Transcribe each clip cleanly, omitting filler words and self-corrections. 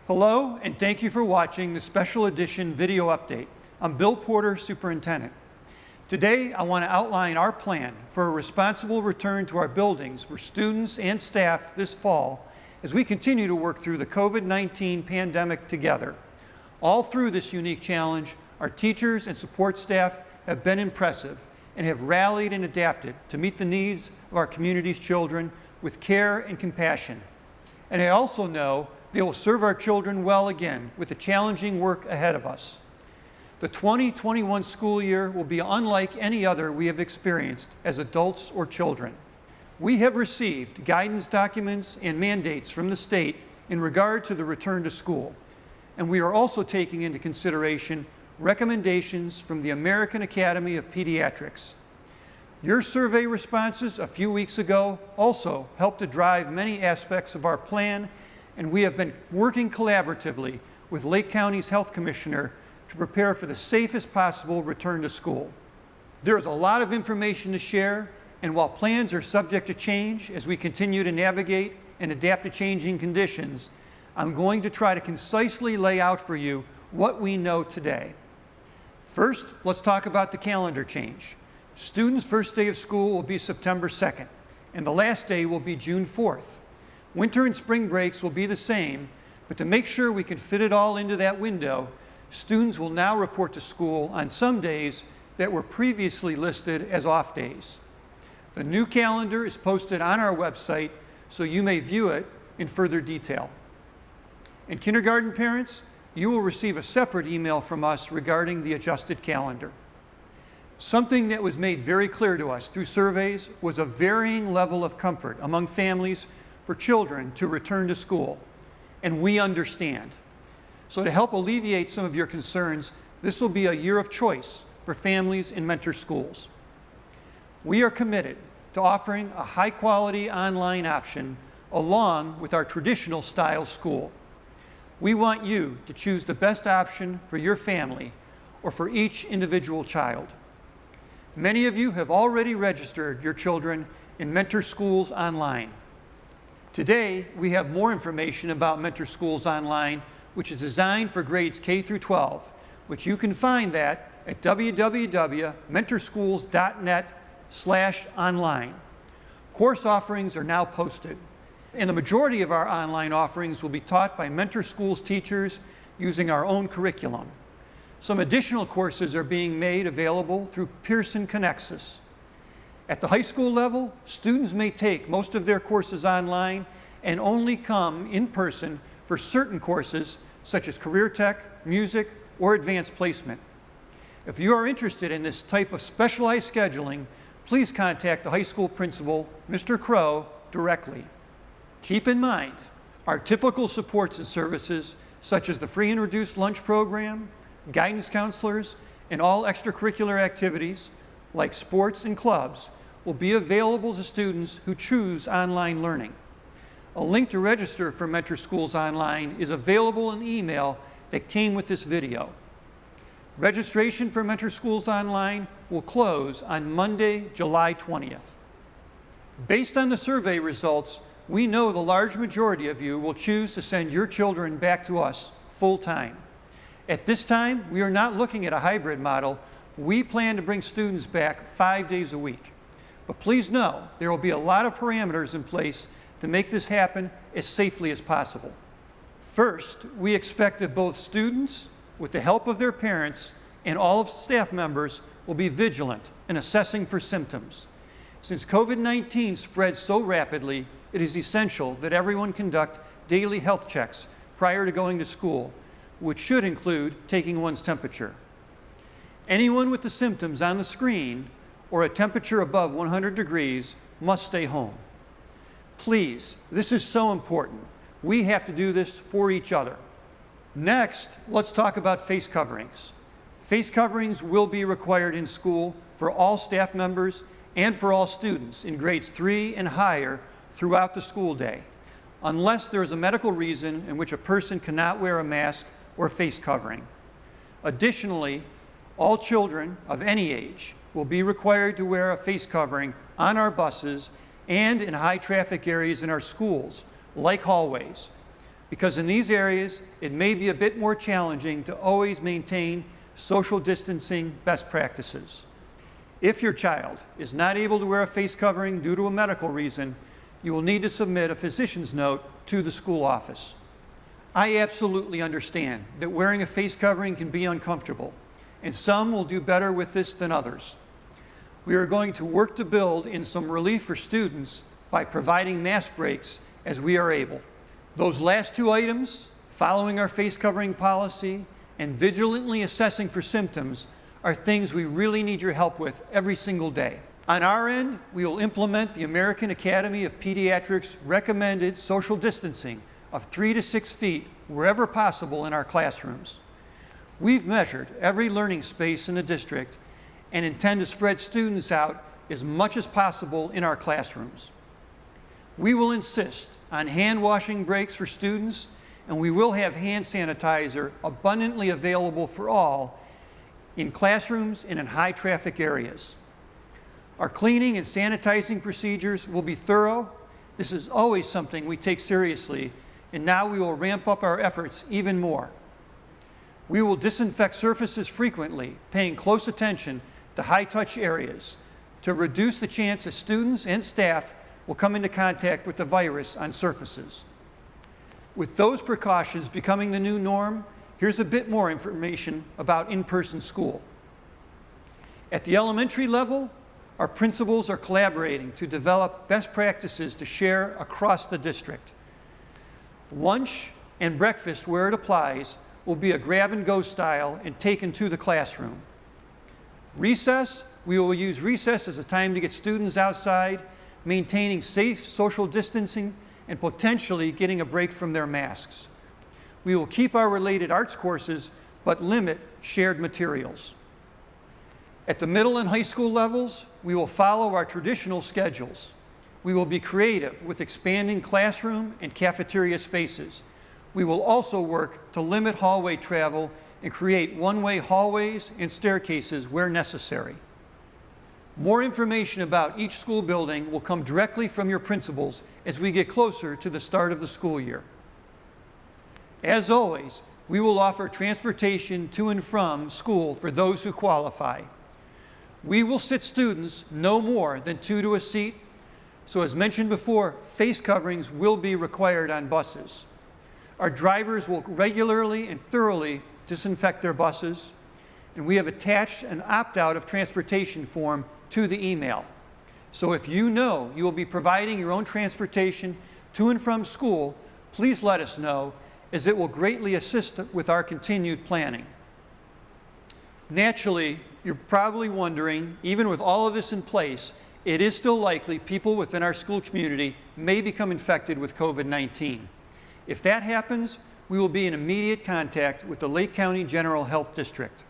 Hello, and thank you for watching the special edition video update. I'm Bill Porter, Superintendent. Today, I want to outline our plan for a responsible return to our buildings for students and staff this fall as we continue to work through the COVID-19 pandemic together. All through this unique challenge, our teachers and support staff have been impressive and have rallied and adapted to meet the needs of our community's children with care and compassion. And I also know they will serve our children well again with the challenging work ahead of us. The 2021 school year will be unlike any other we have experienced as adults or children. We have received guidance documents and mandates from the state in regard to the return to school, and we are also taking into consideration recommendations from the American Academy of Pediatrics. Your survey responses a few weeks ago also helped to drive many aspects of our plan, and we have been working collaboratively with Lake County's Health Commissioner to prepare for the safest possible return to school. There is a lot of information to share, and while plans are subject to change as we continue to navigate and adapt to changing conditions, I'm going to try to concisely lay out for you what we know today. First, let's talk about the calendar change. Students' first day of school will be September 2nd, and the last day will be June 4th. Winter and spring breaks will be the same, but to make sure we can fit it all into that window, students will now report to school on some days that were previously listed as off days. The new calendar is posted on our website, so you may view it in further detail. And kindergarten parents, you will receive a separate email from us regarding the adjusted calendar. Something that was made very clear to us through surveys was a varying level of comfort among families for children to return to school, and we understand. So to help alleviate some of your concerns, this will be a year of choice for families in mentor schools. We are committed to offering a high-quality online option along with our traditional style school. We want you to choose the best option for your family or for each individual child. Many of you have already registered your children in mentor schools online. Today, we have more information about Mentor Schools Online, which is designed for grades K through 12, which you can find that at www.mentorschools.net/online. Course offerings are now posted, and the majority of our online offerings will be taught by Mentor Schools teachers using our own curriculum. Some additional courses are being made available through Pearson Connexus. At the high school level, students may take most of their courses online and only come in person for certain courses such as career tech, music, or advanced placement. If you are interested in this type of specialized scheduling, please contact the high school principal, Mr. Crow, directly. Keep in mind, our typical supports and services such as the free and reduced lunch program, guidance counselors, and all extracurricular activities like sports and clubs will be available to students who choose online learning. A link to register for Mentor Schools Online is available in the email that came with this video. Registration for Mentor Schools Online will close on Monday, July 20th. Based on the survey results, we know the large majority of you will choose to send your children back to us full-time. At this time, we are not looking at a hybrid model. We plan to bring students back 5 days a week. But please know, there will be a lot of parameters in place to make this happen as safely as possible. First, we expect that both students, with the help of their parents, and all of staff members will be vigilant in assessing for symptoms. Since COVID-19 spreads so rapidly, it is essential that everyone conduct daily health checks prior to going to school, which should include taking one's temperature. Anyone with the symptoms on the screen or a temperature above 100 degrees must stay home. Please, this is so important. We have to do this for each other. Next, let's talk about face coverings. Face coverings will be required in school for all staff members and for all students in grades 3 and higher throughout the school day, unless there is a medical reason in which a person cannot wear a mask or face covering. Additionally, all children of any age will be required to wear a face covering on our buses and in high traffic areas in our schools, like hallways. because in these areas, it may be a bit more challenging to always maintain social distancing best practices. If your child is not able to wear a face covering due to a medical reason, you will need to submit a physician's note to the school office. I absolutely understand that wearing a face covering can be uncomfortable, and some will do better with this than others. We are going to work to build in some relief for students by providing mask breaks as we are able. Those last two items, following our face covering policy and vigilantly assessing for symptoms, are things we really need your help with every single day. On our end, we will implement the American Academy of Pediatrics recommended social distancing of 3 to 6 feet wherever possible in our classrooms. We've measured every learning space in the district and intend to spread students out as much as possible in our classrooms. We will insist on hand washing breaks for students, and we will have hand sanitizer abundantly available for all in classrooms and in high traffic areas. Our cleaning and sanitizing procedures will be thorough. This is always something we take seriously, and now we will ramp up our efforts even more. We will disinfect surfaces frequently, paying close attention to high-touch areas to reduce the chance that students and staff will come into contact with the virus on surfaces. With those precautions becoming the new norm, here's a bit more information about in-person school. At the elementary level, our principals are collaborating to develop best practices to share across the district. Lunch and breakfast, where it applies, will be a grab-and-go style and taken to the classroom. Recess, we will use recess as a time to get students outside, maintaining safe social distancing and potentially getting a break from their masks. We will keep our related arts courses, but limit shared materials. At the middle and high school levels, we will follow our traditional schedules. We will be creative with expanding classroom and cafeteria spaces. We will also work to limit hallway travel and create one-way hallways and staircases where necessary. More information about each school building will come directly from your principals as we get closer to the start of the school year. As always, we will offer transportation to and from school for those who qualify. We will sit students no more than 2 to a seat, so as mentioned before, face coverings will be required on buses. Our drivers will regularly and thoroughly disinfect their buses, and we have attached an opt-out of transportation form to the email. So if you know you will be providing your own transportation to and from school, please let us know, as it will greatly assist with our continued planning. Naturally, you're probably wondering, even with all of this in place, it is still likely people within our school community may become infected with COVID-19. If that happens, we will be in immediate contact with the Lake County General Health District.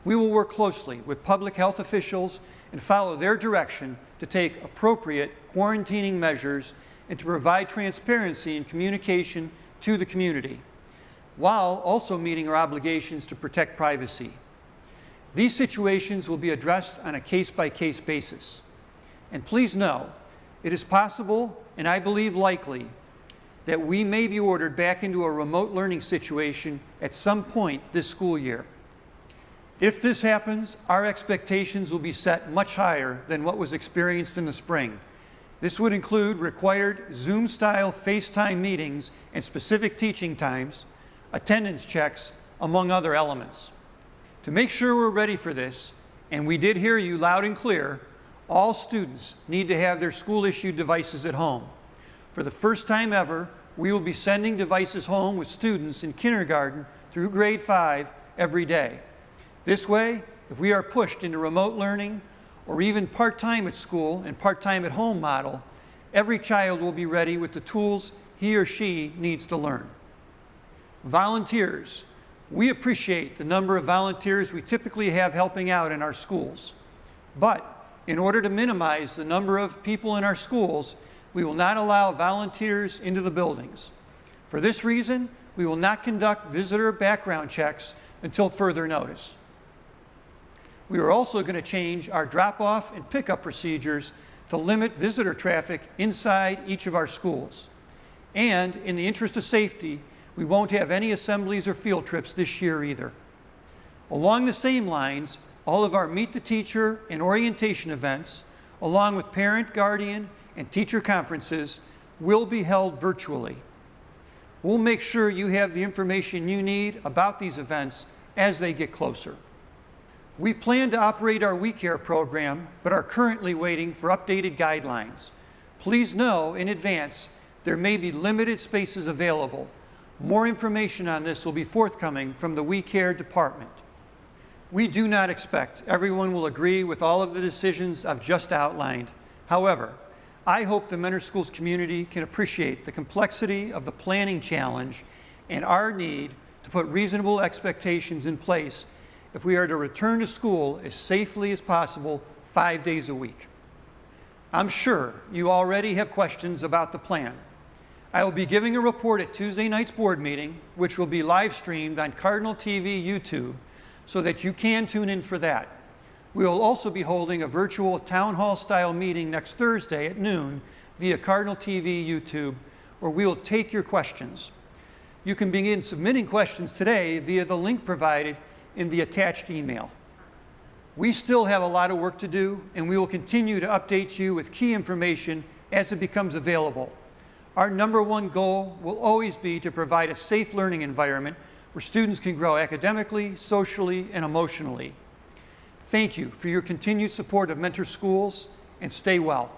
We will work closely with public health officials and follow their direction to take appropriate quarantining measures and to provide transparency and communication to the community, while also meeting our obligations to protect privacy. These situations will be addressed on a case-by-case basis. And please know, it is possible, and I believe likely, that we may be ordered back into a remote learning situation at some point this school year. If this happens, our expectations will be set much higher than what was experienced in the spring. This would include required Zoom-style FaceTime meetings and specific teaching times, attendance checks, among other elements. To make sure we're ready for this, and we did hear you loud and clear, all students need to have their school-issued devices at home. For the first time ever, we will be sending devices home with students in kindergarten through grade 5 every day. This way, if we are pushed into remote learning or even part-time at school and part-time at home model, every child will be ready with the tools he or she needs to learn. Volunteers. We appreciate the number of volunteers we typically have helping out in our schools. But in order to minimize the number of people in our schools, we will not allow volunteers into the buildings. For this reason, we will not conduct visitor background checks until further notice. We are also going to change our drop-off and pickup procedures to limit visitor traffic inside each of our schools. And in the interest of safety, We won't have any assemblies or field trips this year either. Along the same lines, all of our Meet the Teacher and orientation events, along with parent, guardian, and teacher conferences, will be held virtually. We'll make sure you have the information you need about these events as they get closer. We plan to operate our WeCare program, but are currently waiting for updated guidelines. Please know in advance there may be limited spaces available. More information on this will be forthcoming from the WeCare department. We do not expect everyone will agree with all of the decisions I've just outlined. However, I hope the Mentor Schools community can appreciate the complexity of the planning challenge and our need to put reasonable expectations in place if we are to return to school as safely as possible 5 days a week. I'm sure you already have questions about the plan. I will be giving a report at Tuesday night's board meeting, which will be live streamed on Cardinal TV YouTube, so that you can tune in for that. We will also be holding a virtual town hall style meeting next Thursday at noon via Cardinal TV YouTube, where we will take your questions. You can begin submitting questions today via the link provided in the attached email. We still have a lot of work to do, and we will continue to update you with key information as it becomes available. Our #1 goal will always be to provide a safe learning environment where students can grow academically, socially, and emotionally. Thank you for your continued support of Mentor Schools, and stay well.